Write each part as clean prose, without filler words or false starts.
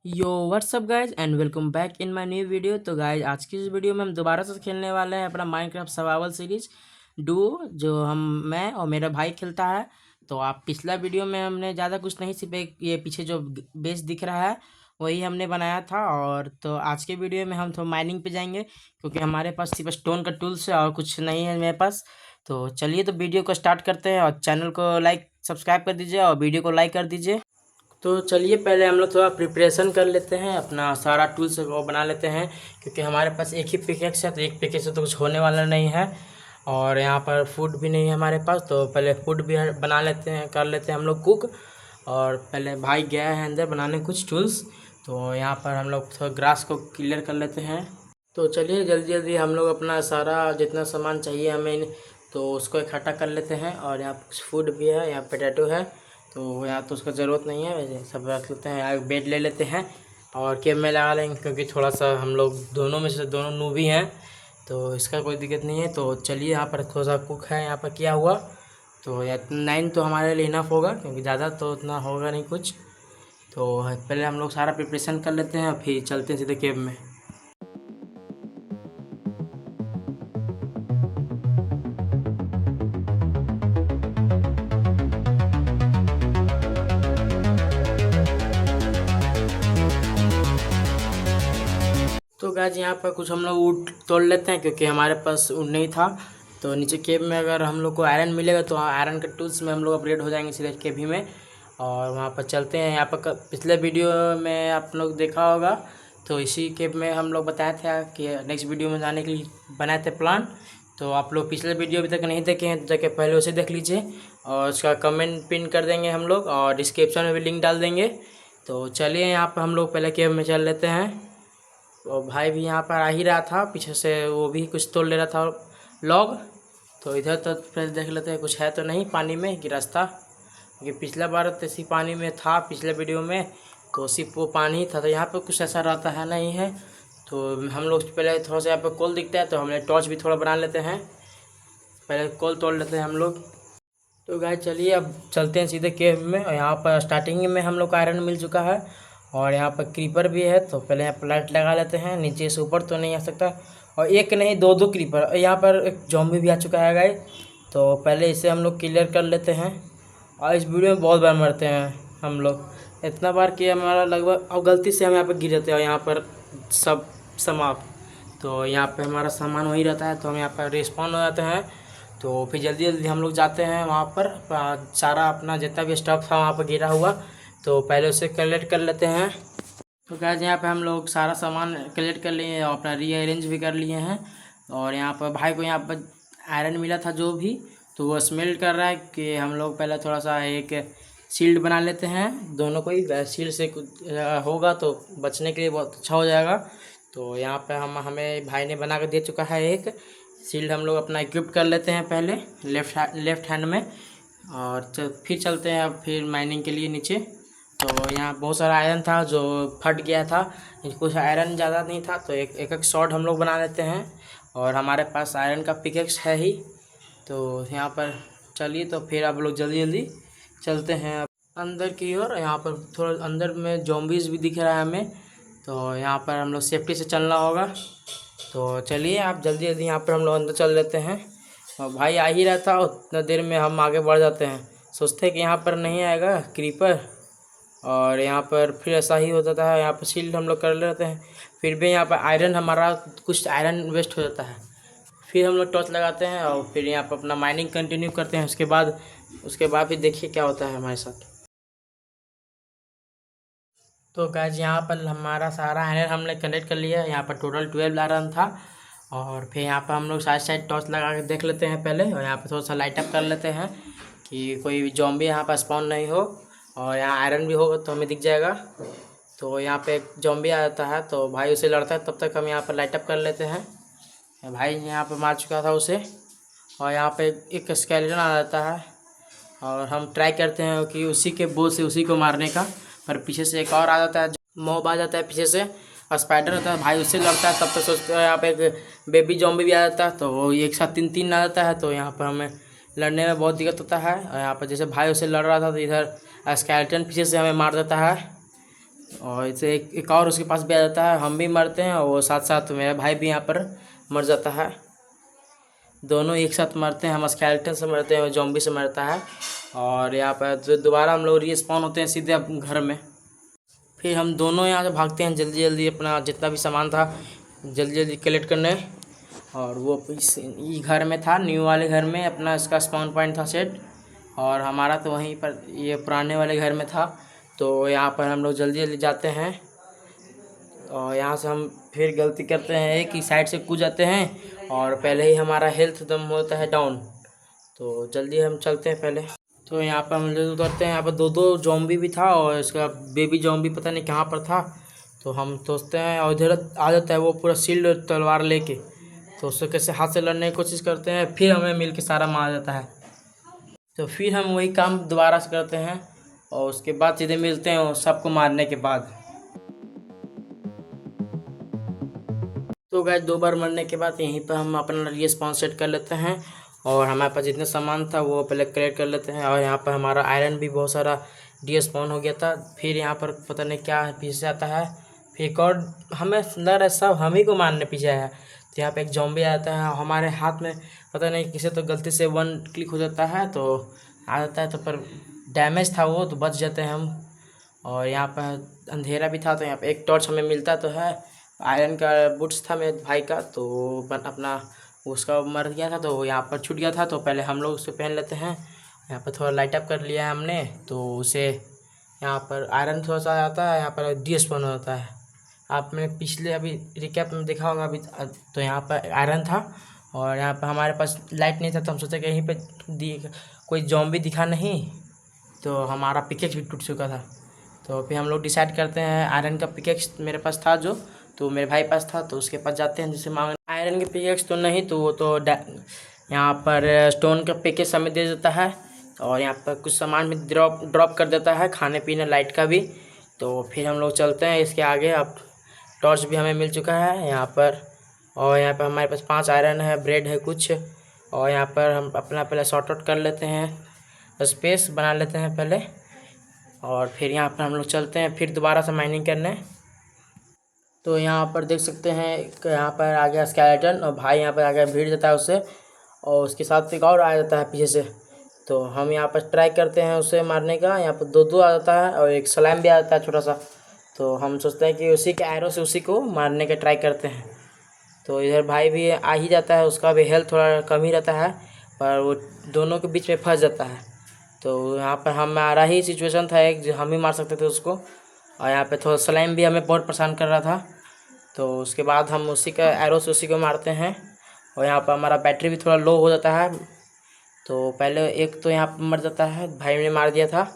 Yo what's up guys and welcome back in my new video. तो guys आज की इस वीडियो में हम दोबारा से खेलने वाले हैं अपना माइनक्राफ्ट सर्वाइवल सीरीज डुओ, जो मैं और मेरा भाई खेलता है। तो आप पिछला वीडियो में हमने ज़्यादा कुछ नहीं, सिर्फ एक ये पीछे जो बेस दिख रहा है वही हमने बनाया था। और तो आज के वीडियो में हम तो माइनिंग पे जाएंगे, क्योंकि हमारे पास सिर्फ स्टोन का टूल्स है और कुछ नहीं है मेरे पास। तो चलिए तो वीडियो को स्टार्ट करते हैं, और चैनल को लाइक सब्सक्राइब कर दीजिए और वीडियो को लाइक कर दीजिए। तो चलिए पहले हम लोग थोड़ा प्रिपरेशन कर लेते हैं, अपना सारा टूल्स को बना लेते हैं, क्योंकि हमारे पास एक ही पिकेक्स है, तो एक पिकेक्स से तो कुछ होने वाला नहीं है। और यहाँ पर फूड भी नहीं है हमारे पास, तो पहले फूड भी बना लेते हैं, कर लेते हैं हम लोग कुक। और पहले भाई गया है अंदर बनाने कुछ टूल्स, तो यहाँ पर हम लोग थोड़ा ग्रास को क्लियर कर लेते हैं। तो चलिए जल्दी जल्दी हम लोग अपना सारा जितना सामान चाहिए हमें, तो उसको इकट्ठा कर लेते हैं। और यहाँ कुछ फूड भी है, यहाँ पोटैटो है, तो यहाँ तो उसका ज़रूरत नहीं है, वैसे सब रख लेते हैं। यहाँ बेड ले लेते हैं और केब में लगा लेंगे, क्योंकि थोड़ा सा हम लोग दोनों में से दोनों नूबी हैं, तो इसका कोई दिक्कत नहीं है। तो चलिए यहाँ पर थोड़ा सा कुक है यहाँ पर किया हुआ, तो या 9 तो हमारे लिए इनफ होगा, क्योंकि ज़्यादा तो उतना होगा नहीं कुछ। तो पहले हम लोग सारा प्रिपरेशन कर लेते हैं, फिर चलते हैं सीधे केब में। तो गाइस यहाँ पर कुछ हम लोग वुड तोड़ लेते हैं, क्योंकि हमारे पास वुड नहीं था। तो नीचे केव में अगर हम लोग को आयरन मिलेगा, तो आयरन के टूल्स में हम लोग अपग्रेड हो जाएंगे सीधे केव ही में। और वहाँ पर चलते हैं। यहाँ पर पिछले वीडियो में आप लोग देखा होगा, तो इसी केव में हम लोग बताए थे कि नेक्स्ट वीडियो में जाने के लिए बनाए थे प्लान। तो आप लोग पिछले वीडियो अभी तक नहीं देखे हैं तो जाके पहले उसे देख लीजिए, और उसका कमेंट पिन कर देंगे हम लोग, और डिस्क्रिप्शन में भी लिंक डाल देंगे। तो चलिए यहाँ पर हम लोग पहले केव में चल लेते हैं। और भाई भी यहाँ पर आ ही रहा था पीछे से, वो भी कुछ तोड़ ले रहा था लॉग। तो इधर तो फिर देख लेते हैं कुछ है तो नहीं पानी में कि रास्ता, क्योंकि पिछला बार तो इसी पानी में था पिछले वीडियो में, तो सिर्फ वो पानी ही था। तो यहाँ पे कुछ ऐसा रहता है नहीं है। तो हम लोग पहले थोड़ा सा यहाँ पे कोल दिखता है, तो हमने टॉर्च भी थोड़ा बना लेते हैं, पहले कोल तोड़ लेते हैं हम लोग। तो गाइस चलिए अब चलते हैं सीधे केव में। और यहाँ पर स्टार्टिंग में हम लोग का आयरन मिल चुका है, और यहाँ पर क्रीपर भी है, तो पहले यहाँ पर लाइट लगा लेते हैं। नीचे से ऊपर तो नहीं आ सकता, और एक नहीं दो दो क्रीपर। और यहाँ पर एक जॉम्बी भी आ चुका है गाइस, तो पहले इसे हम लोग क्लियर कर लेते हैं। और इस वीडियो में बहुत बार मरते हैं हम लोग, इतना बार कि हमारा लगभग अब गलती से हम यहाँ पर गिर जाते हैं, और यहाँ पर सब समाप्त। तो यहाँ पे हमारा सामान वही रहता है, तो हम यहाँ पर रिस्पॉन्ड हो जाते हैं। तो फिर जल्दी जल्दी हम लोग जाते हैं वहाँ पर, सारा अपना जितना भी स्टफ था वहाँ पर गिरा हुआ, तो पहले उसे कलेक्ट कर लेते हैं। तो गाइस यहाँ पे हम लोग सारा सामान कलेक्ट कर लिए हैं और अपना रीअरेंज भी कर लिए हैं। और यहाँ पर भाई को यहाँ पर आयरन मिला था जो भी, तो वो स्मेल्ट कर रहा है कि हम लोग पहले थोड़ा सा एक शील्ड बना लेते हैं दोनों को ही। शील्ड से कुछ होगा तो बचने के लिए बहुत अच्छा हो जाएगा। तो यहाँ पे हमें भाई ने बना कर दे चुका है एक शील्ड, हम लोग अपना इक्विप कर लेते हैं पहले लेफ्ट हैंड में। और फिर चलते हैं अब फिर माइनिंग के लिए नीचे। तो यहाँ बहुत सारा आयरन था जो फट गया था, कुछ आयरन ज़्यादा नहीं था, तो एक एक शॉट हम लोग बना लेते हैं। और हमारे पास आयरन का पिकेक्स है ही। तो यहाँ पर चलिए तो फिर आप लोग जल्दी जल्दी चलते हैं अंदर की ओर। यहाँ पर थोड़ा अंदर में ज़ॉम्बीज़ भी दिख रहा है हमें, तो यहाँ पर हम लोग सेफ्टी से चलना होगा। तो चलिए आप जल्दी जल्दी यहाँ पर हम लोग अंदर चल लेते हैं। और भाई आ ही रहता, उतना देर में हम आगे बढ़ जाते हैं, सोचते हैं कि यहाँ पर नहीं आएगा क्रीपर, और यहाँ पर फिर ऐसा ही हो जाता है। यहाँ पर शील्ड हम लोग कर लेते हैं, फिर भी यहाँ पर आयरन हमारा कुछ आयरन वेस्ट हो जाता है। फिर हम लोग टॉर्च लगाते हैं और फिर यहाँ पर अपना माइनिंग कंटिन्यू करते हैं। उसके बाद फिर देखिए क्या होता है हमारे साथ। तो गाइस यहाँ पर हमारा सारा आयरन हमने कलेक्ट कर लिया है। यहाँ पर टोटल 12 आयरन था। और फिर यहाँ पर हम लोग साइड टॉर्च लगा के देख लेते हैं पहले, और यहाँ पर थोड़ा सा लाइट अप कर लेते हैं कि कोई जॉम्बी यहाँ पर स्पॉन नहीं हो। और यहाँ आयरन भी होगा तो हमें दिख जाएगा। तो यहाँ पे एक जॉम्बी आ जाता है, तो भाई उसे लड़ता है, तब तक हम यहाँ पर लाइट अप कर लेते हैं। भाई यहाँ पर मार चुका था उसे। और यहाँ पे एक स्केलेटन आ जाता है, और हम ट्राई करते हैं कि उसी के बो से उसी को मारने का, पर पीछे से एक और आ जाता है, मॉब आ जाता है पीछे से, और स्पाइडर होता है, भाई उससे लड़ता है। तब तक सोचते हैं यहाँ पे एक बेबी जॉम्बी भी आ जाता है, तो वो एक साथ तीन तीन आ जाता है। तो यहाँ पर हमें लड़ने में बहुत दिक्कत होता है। और यहाँ पर जैसे भाई उससे लड़ रहा था, तो इधर स्केलेटन पीछे से हमें मार देता है। और इसे एक और उसके पास भी आ जाता है, हम भी मरते हैं और वो साथ साथ मेरा भाई भी यहाँ पर मर जाता है। दोनों एक साथ मरते हैं, हम स्केलेटन से मरते हैं और जॉम्बी से मरता है। और यहाँ पर दोबारा हम लोग रिस्पॉन होते हैं सीधे अब घर में। फिर हम दोनों यहाँ से भागते हैं जल्दी जल्दी, अपना जितना भी सामान था जल्दी जल्दी कलेक्ट करने। और वो ये घर में था, न्यू वाले घर में अपना इसका स्पॉन पॉइंट था सेट, और हमारा तो वहीं पर ये पुराने वाले घर में था। तो यहाँ पर हम लोग जल्दी जल्दी जाते हैं और यहाँ से हम फिर गलती करते हैं कि साइड से कूद जाते हैं और पहले ही हमारा हेल्थ एकदम होता है डाउन। तो जल्दी हम चलते हैं पहले। तो यहाँ पर हम लोग उतरते हैं, यहाँ पर दो जॉम्बी भी था और इसका बेबी जॉम्बी पता नहीं कहाँ पर था। तो हम सोचते हैं और इधर आ जाता है वो पूरा शील्ड तलवार लेके, तो उससे कैसे हाथ से लड़ने की कोशिश करते हैं, फिर हमें मिल के सारा मार जाता है। तो फिर हम वही काम दोबारा से करते हैं और उसके बाद सीधे मिलते हैं सबको मारने के बाद। तो गाइस 2 बार मरने के बाद यहीं पर हम अपना रिस्पॉन सेट कर लेते हैं और हमारे पास जितना सामान था वो पहले कलेक्ट कर लेते हैं। और यहाँ पर हमारा आयरन भी बहुत सारा डिस्पॉन हो गया था। फिर यहाँ पर पता नहीं क्या पीछे आता है, फिर एक और हमें लग रहा है सब हम ही को मारने पीछे आया है। तो यहाँ पे एक जॉम्बी आता है हमारे हाथ में, पता नहीं किसे तो गलती से 1 क्लिक हो जाता है तो आ जाता है, तो पर डैमेज था वो तो बच जाते हैं हम। और यहाँ पर अंधेरा भी था तो यहाँ पे एक टॉर्च हमें मिलता तो है। आयरन का बूट्स था मेरे भाई का, तो अपना उसका मर गया था तो यहाँ पर छूट गया था, तो पहले हम लोग उसे पहन लेते हैं। यहाँ पर थोड़ा लाइट अप कर लिया है हमने, तो उसे यहाँ पर आयरन थोड़ा सा आता है, यहाँ पर डिस्पॉन होता है। आपने पिछले अभी रिकैप में देखा होगा अभी, तो यहाँ पर आयरन था और यहाँ पर हमारे पास लाइट नहीं था, तो हम सोचे कहीं पे कोई जॉम्बी दिखा नहीं, तो हमारा पिकेक्स भी टूट चुका था। तो फिर हम लोग डिसाइड करते हैं आयरन का पिकेक्स मेरे पास था जो, तो मेरे भाई पास था, तो उसके पास जाते हैं जिसे मांग। आयरन के पिकेक्स तो नहीं, तो वो तो यहाँ पर स्टोन का पिकेक्स हमें दे देता है और यहाँ पर कुछ सामान भी ड्रॉप कर देता है, खाने पीने लाइट का भी। तो फिर हम लोग चलते हैं इसके आगे। अब टॉर्च भी हमें मिल चुका है यहाँ पर, और यहाँ पर हमारे पास 5 आयरन है, ब्रेड है कुछ, और यहाँ पर हम अपना पहले सॉर्ट आउट कर लेते हैं, स्पेस बना लेते हैं पहले, और फिर यहाँ पर हम लोग चलते हैं फिर दोबारा से माइनिंग करने। तो यहाँ पर देख सकते हैं यहाँ पर आ गया स्केलेटन और भाई यहाँ पर आ गया भीड़ जाता है उससे, और उसके साथ एक और आ जाता है पीछे से। तो हम यहाँ पर ट्राई करते हैं उसे मारने का, यहाँ पर 2 आ जाता है और एक स्लैम भी आ जाता है छोटा सा। तो हम सोचते हैं कि उसी के एरो से उसी को मारने का ट्राई करते हैं। तो इधर भाई भी आ ही जाता है, उसका भी हेल्थ थोड़ा कम ही रहता है, पर वो दोनों के बीच में फंस जाता है। तो यहाँ पर हमारा ही सिचुएशन था एक, जो हम ही मार सकते थे उसको, और यहाँ पे थोड़ा स्लाइम भी हमें बहुत परेशान कर रहा था। तो उसके बाद हम उसी का एरो से उसी को मारते हैं, और यहाँ पर हमारा बैटरी भी थोड़ा लो हो जाता है। तो पहले एक तो यहाँ पर मर जाता है, भाई ने मार दिया था,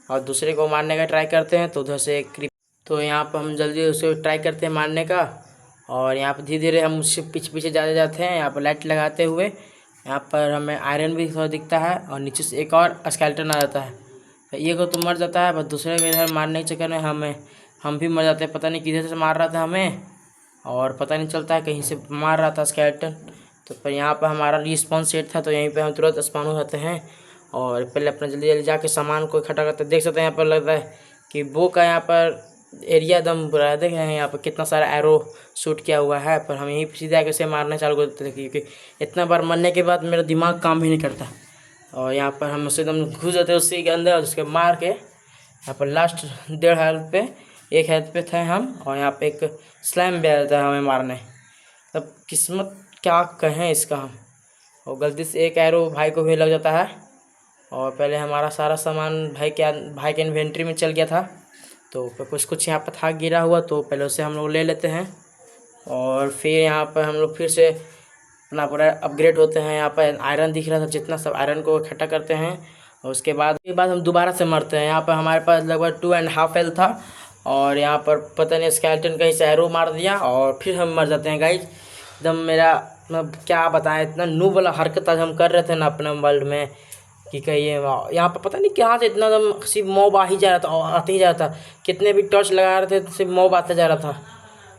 और दूसरे को मारने का ट्राई करते हैं तो उधर से एक, तो यहाँ पर हम जल्दी उसे ट्राई करते हैं मारने का, और यहाँ पर धीरे धीरे हम उससे पीछे पीछे जाते जाते हैं। यहाँ पर लाइट लगाते हुए यहाँ पर हमें आयरन भी थोड़ा दिखता है, और नीचे से एक और स्केलेटन आ जाता है। तो ये को तो मर जाता है, बस दूसरे को इधर मारने के चक्कर में हम भी मर जाते हैं। पता नहीं किधर से मार रहा था हमें, और पता नहीं चलता है, कहीं से मार रहा था स्केलेटन। तो पर यहाँ पर हमारा रिस्पॉन सेट था, तो यहीं पे हम तुरंत स्पॉन हो जाते हैं और पहले अपना जल्दी जल्दी जाके सामान को इकट्ठा करते हैं। देख सकते हैं यहाँ पर लगता है कि बो का यहाँ पर एरिया एकदम बुरा है। देख रहे हैं यहाँ पर कितना सारा एरो शूट किया हुआ है, पर हम यहीं सीधे आके से मारना चालू कर देते थे, क्योंकि इतना बार मरने के बाद मेरा दिमाग काम भी नहीं करता। और यहाँ पर हम उसे एकदम घुस जाते उसी के अंदर, और उसके मार के यहाँ पर लास्ट 1.5 हेल्थ पे 1 हेल्थ पे थे हम, और यहाँ पे एक स्लैम भी आ जाता है हमें मारने। तब किस्मत क्या कहें इसका हम, और गलती से एक एरो भाई को भी लग जाता है, और पहले हमारा सारा सामान भाई के इन्वेंट्री में चल गया था। तो कुछ कुछ यहाँ पर था गिरा हुआ, तो पहले उसे हम लोग ले लेते हैं, और फिर यहाँ पर हम लोग फिर से अपना पूरा अपग्रेड होते हैं। यहाँ पर आयरन दिख रहा था, जितना सब आयरन को इकट्ठा करते हैं, और उसके बाद हम दोबारा से मरते हैं। यहाँ पर हमारे पास लगभग 2.5 हेल्थ था, और यहाँ पर पता नहीं स्केलेटन कहीं से एरो मार दिया और फिर हम मर जाते हैं गाइज। एकदम मेरा मतलब क्या बताएं, इतना नूब वाला हरकत आज हम कर रहे थे ना अपने वर्ल्ड में कि कहिए। यहाँ पर पता नहीं कहाँ से इतना एकदम सिर्फ मॉब आ ही जा रहा था और आते ही जा रहा था, कितने भी टॉर्च लगा रहे थे तो सिर्फ मॉब आता जा रहा था।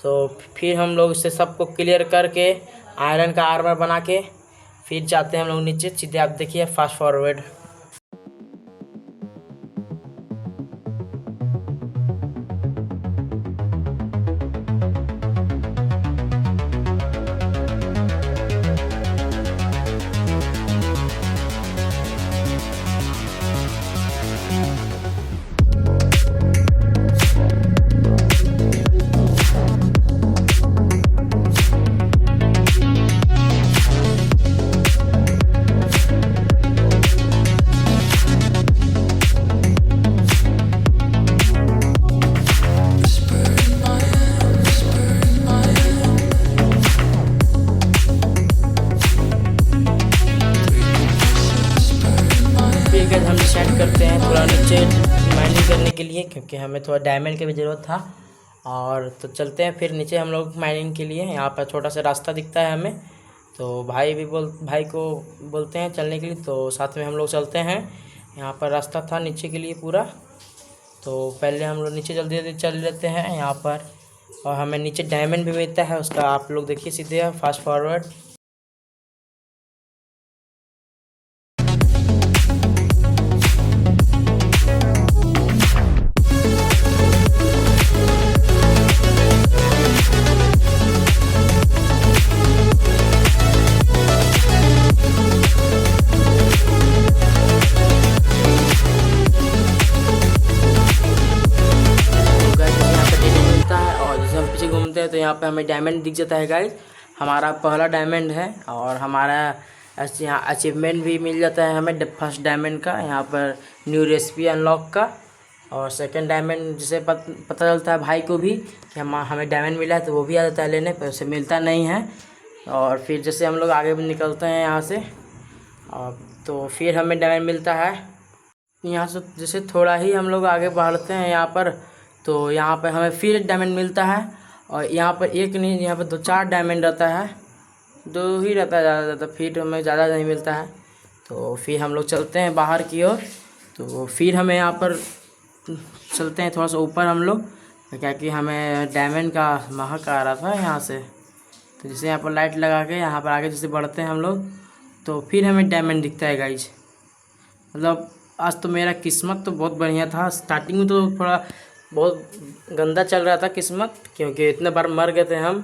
तो फिर हम लोग इसे सबको क्लियर करके आयरन का आर्मर बना के फिर जाते हैं हम लोग नीचे सीधे। आप देखिए फास्ट फॉरवर्ड। क्योंकि हमें थोड़ा डायमंड की भी ज़रूरत था। और तो चलते हैं फिर नीचे हम लोग माइनिंग के लिए। यहाँ पर छोटा सा रास्ता दिखता है हमें, तो भाई को बोलते हैं चलने के लिए, तो साथ में हम लोग चलते हैं। यहाँ पर रास्ता था नीचे के लिए पूरा, तो पहले हम लोग नीचे जल्दी जल्दी चल लेते हैं यहाँ पर। और हमें नीचे डायमंड भी मिलता है उसका, आप लोग देखिए सीधे फास्ट फॉरवर्ड। घूमते हैं तो यहाँ पे हमें डायमंड दिख जाता है गाइस, हमारा पहला डायमंड है। और हमारा यहाँ अचीवमेंट भी मिल जाता है हमें फर्स्ट डायमंड का, यहाँ पर न्यू रेसिपी अनलॉक का। और सेकंड डायमंड जिसे पता चलता है भाई को भी कि हमें डायमंड मिला है, तो वो भी आ जाता है लेने, पर उसे मिलता नहीं है। और फिर जैसे हम लोग आगे निकलते हैं यहाँ से, और तो फिर हमें डायमंड मिलता है। यहाँ से जैसे थोड़ा ही हम लोग आगे बढ़ते हैं यहाँ पर, तो यहाँ पर हमें फिर एक डायमंड मिलता है। और यहाँ पर एक नहीं, यहाँ पर 2-4 डायमंड रहता है, 2 ही रहता है ज़्यादा, फिर हमें ज़्यादा नहीं मिलता है। तो फिर हम लोग चलते हैं बाहर की ओर, तो फिर हमें यहाँ पर चलते हैं थोड़ा सा ऊपर हम लोग, क्या कि हमें डायमंड का महक आ रहा था यहाँ से। तो जैसे यहाँ पर लाइट लगा के यहाँ पर आगे जैसे बढ़ते हैं हम लोग, तो फिर हमें डायमंड दिखता है गाइज। मतलब आज तो मेरा किस्मत तो बहुत बढ़िया था। स्टार्टिंग में तो थोड़ा बहुत गंदा चल रहा था किस्मत, क्योंकि इतने बार मर गए थे हम,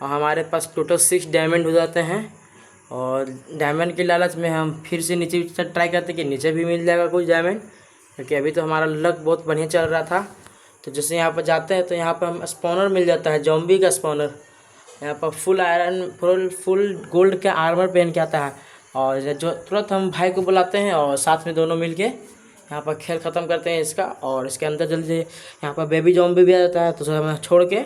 और हमारे पास टोटल 6 डायमंड हो जाते हैं। और डायमंड के लालच में हम फिर से नीचे ट्राई करते कि नीचे भी मिल जाएगा कुछ डायमंड, क्योंकि अभी तो हमारा लक बहुत बढ़िया चल रहा था। तो जैसे यहाँ पर जाते हैं तो यहाँ पर हम स्पॉनर मिल जाता है, जॉम्बी का स्पॉनर। यहाँ पर फुल आयरन फुल गोल्ड का आर्मर पहन के आता है। और जो तुरंत हम भाई को बुलाते हैं और साथ में दोनों मिल के यहाँ पर खेल ख़त्म करते हैं इसका। और इसके अंदर जल्दी यहाँ पर बेबी जॉम्बी भी आ जाता है, तो उसे हमें छोड़ के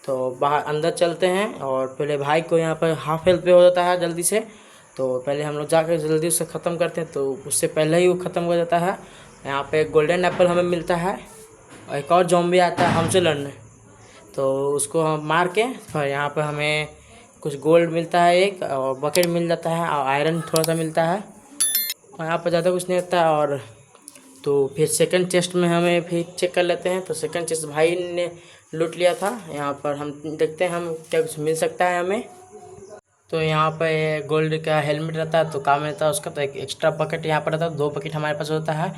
तो बाहर अंदर चलते हैं। और पहले भाई को यहाँ पर हाफ हेल्थ पे हो जाता है जल्दी से, तो पहले हम लोग जाकर जल्दी उसे ख़त्म करते हैं, तो उससे पहले ही वो ख़त्म हो जाता है। यहाँ पे गोल्डन एप्पल हमें मिलता है, और एक और जॉम्बी आता है हमसे लड़ने, तो उसको हम मार के फिर यहाँ पर हमें कुछ गोल्ड मिलता है एक, और बकेट मिल जाता है, और आयरन थोड़ा सा मिलता है। और यहाँ पर ज़्यादा कुछ नहीं होता है। और तो फिर सेकंड चेस्ट में हमें फिर चेक कर लेते हैं, तो सेकंड चेस्ट भाई ने लूट लिया था। यहाँ पर हम देखते हैं हम क्या कुछ मिल सकता है हमें। तो यहाँ पे गोल्ड का हेलमेट रहता है, तो काम रहता है उसका, तो एक एक्स्ट्रा बकेट यहाँ पर रहता है, 2 बकेट हमारे पास होता है।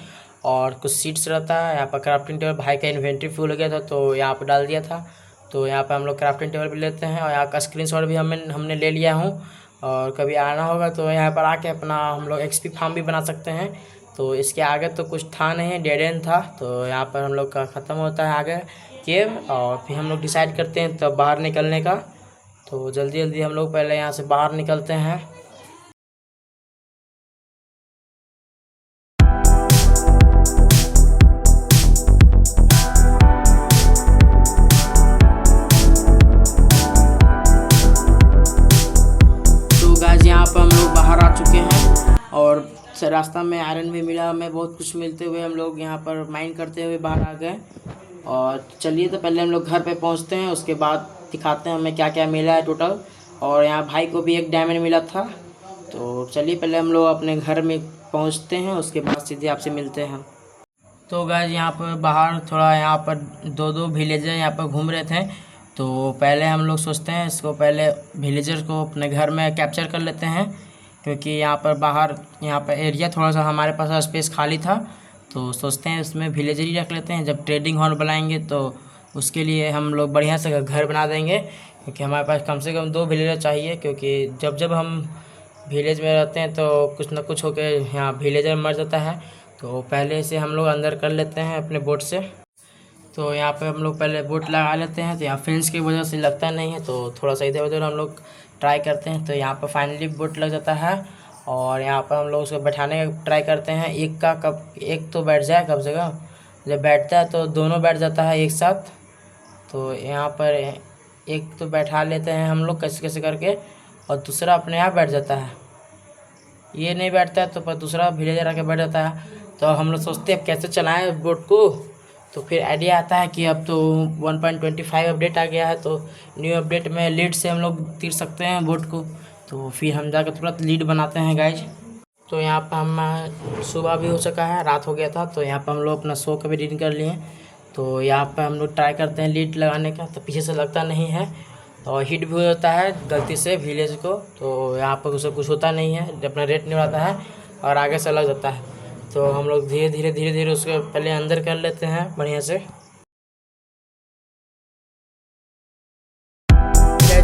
और कुछ सीट्स रहता है यहाँ पर। क्राफ्टिंग टेबल, भाई का इन्वेंट्री फुल हो गया था तो यहाँ पर डाल दिया था, तो यहाँ पर हम लोग क्राफ्टिंग टेबल भी लेते हैं। और यहाँ का स्क्रीनशॉट भी हमने ले लिया हूँ, और कभी आना होगा तो यहाँ पर आके अपना हम लोग एक्सपी फार्म भी बना सकते हैं। तो इसके आगे तो कुछ था नहीं, डेड एंड था, तो यहाँ पर हम लोग का ख़त्म होता है आगे केव। और फिर हम लोग डिसाइड करते हैं तब बाहर निकलने का, तो जल्दी जल्दी हम लोग पहले यहाँ से बाहर निकलते हैं। तो गाइस यहाँ पर हम लोग बाहर आ चुके हैं, और रास्ता में आयरन भी मिला हमें, बहुत कुछ मिलते हुए हम लोग यहाँ पर माइन करते हुए बाहर आ गए। और चलिए तो पहले हम लोग घर पे पहुँचते हैं, उसके बाद दिखाते हैं हमें क्या क्या मिला है टोटल। और यहाँ भाई को भी एक डायमंड मिला था, तो चलिए पहले हम लोग अपने घर में पहुँचते हैं, उसके बाद सीधे आपसे मिलते हैं। तो गाइस यहाँ पर बाहर थोड़ा यहाँ पर 2 विलेजर यहाँ पर घूम रहे थे, तो पहले हम लोग सोचते हैं इसको पहले विलेजर को अपने घर में कैप्चर कर लेते हैं, क्योंकि यहाँ पर बाहर यहाँ पर एरिया थोड़ा सा हमारे पास स्पेस खाली था, तो सोचते हैं इसमें विलेजर ही रख लेते हैं। जब ट्रेडिंग हॉल बनाएंगे तो उसके लिए हम लोग बढ़िया से घर बना देंगे, क्योंकि हमारे पास कम से कम 2 विलेजर चाहिए, क्योंकि जब जब हम विलेज में रहते हैं तो कुछ ना कुछ होकर यहाँ विलेजर मर जाता है। तो पहले से हम लोग अंदर कर लेते हैं अपने बोट से। तो यहाँ पे हम लोग पहले बोट लगा लेते हैं, तो यहाँ फेंस की वजह से लगता नहीं है, तो थोड़ा सा इधर उधर हम लोग ट्राई करते हैं। तो यहाँ पर फाइनली बोट लग जाता है, और यहाँ पर हम लोग उसको बैठाने का ट्राई करते हैं। एक तो बैठ जाए कब जगह, जब बैठता है तो दोनों बैठ जाता है एक साथ। तो यहाँ पर एक तो बैठा लेते हैं हम लोग कैसे कैसे करके, और दूसरा अपने आप बैठ जाता है। ये नहीं बैठता है तो पर दूसरा विलेजर आके बैठ जाता है। तो हम लोग सोचते हैं कैसे चलाएं बोट को, तो फिर आइडिया आता है कि अब तो 1.25 अपडेट आ गया है, तो न्यू अपडेट में लीड से हम लोग तीर सकते हैं बोट को। तो फिर हम जाकर तुरंत लीड बनाते हैं गाइज। तो यहाँ पर हम सुबह भी हो चुका है, रात हो गया था, तो यहाँ पर हम लोग अपना शो का भी रीडिंग कर लिए। तो यहाँ पर हम लोग ट्राई करते हैं लीड लगाने का, तो पीछे से लगता नहीं है और हिट भी हो जाता है गलती से विलेज को। तो यहाँ पर उसे कुछ होता नहीं है, अपना रेट नहीं बढ़ाता है और आगे से लग जाता है। तो हम लोग धीरे धीरे उसको पहले अंदर कर लेते हैं बढ़िया से।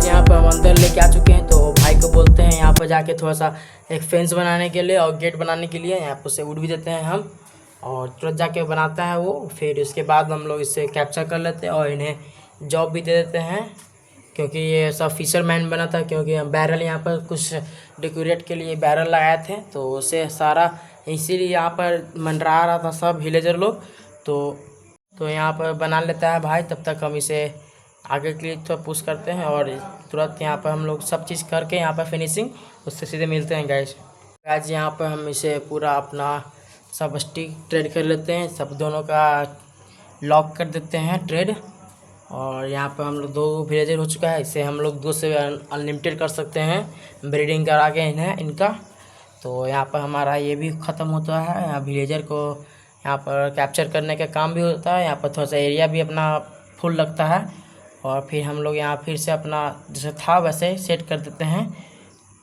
यहाँ पर हम अंदर लेके आ चुके हैं, तो भाई को बोलते हैं यहाँ पर जाके थोड़ा सा एक फेंस बनाने के लिए और गेट बनाने के लिए यहाँ पर उसे उड़ भी देते हैं हम, और तुरंत जाके बनाता है वो। फिर उसके बाद हम लोग इसे कैप्चर कर लेते हैं और इन्हें जॉब भी दे देते हैं, क्योंकि ये सब फिशरमैन बना था। क्योंकि हम बैरल यहाँ पर कुछ डेकोरेट के लिए बैरल लगाए थे, तो उसे सारा इसीलिए यहाँ पर मंडरा रहा था सब विलेजर लोग। तो यहाँ पर बना लेता है भाई, तब तक हम इसे आगे के लिए तो पुश करते हैं और तुरंत यहाँ पर हम लोग सब चीज़ करके यहाँ पर फिनिशिंग उससे सीधे मिलते हैं गाइस। यहाँ पर हम इसे पूरा अपना सब स्टिक ट्रेड कर लेते हैं, सब दोनों का लॉक कर देते हैं ट्रेड। और यहाँ पर हम लोग 2 विलेजर हो चुका है, इसे हम लोग 2 से अनलिमिटेड कर सकते हैं ब्रीडिंग करा के इनका। तो यहाँ पर हमारा ये भी ख़त्म होता है, यहाँ विलेजर को यहाँ पर कैप्चर करने का काम भी होता है। यहाँ पर थोड़ा सा एरिया भी अपना फुल लगता है और फिर हम लोग यहाँ फिर से अपना जैसे था वैसे सेट कर देते हैं।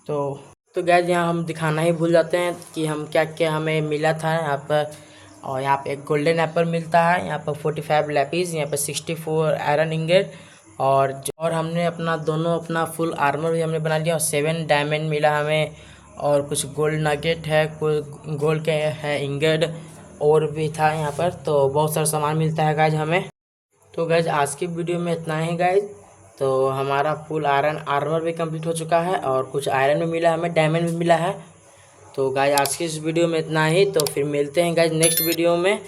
तो गैस यहाँ हम दिखाना ही भूल जाते हैं कि हम क्या क्या हमें मिला था यहाँ पर। और यहाँ पे एक गोल्डन एप्पल मिलता है, यहाँ पर 45 लैपिस, यहाँ पर 64 आयरन इंगेट और हमने अपना फुल आर्मर भी हमने बना लिया और 7 डायमंड मिला हमें और कुछ गोल्ड नगेट है, कोई गोल्ड के है इंगेट और भी था यहाँ पर। तो बहुत सारा सामान मिलता है गाइज हमें। तो गाइज आज की वीडियो में इतना ही गाइज। तो हमारा फुल आयरन आर्मर भी कंप्लीट हो चुका है और कुछ आयरन भी मिला हमें, डायमंड भी मिला है। तो गाइज आज की इस वीडियो में इतना ही। तो फिर मिलते हैं गाइज नेक्स्ट वीडियो में।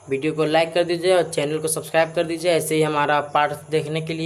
वीडियो को लाइक कर दीजिए और चैनल को सब्सक्राइब कर दीजिए ऐसे ही हमारा पार्ट देखने के लिए।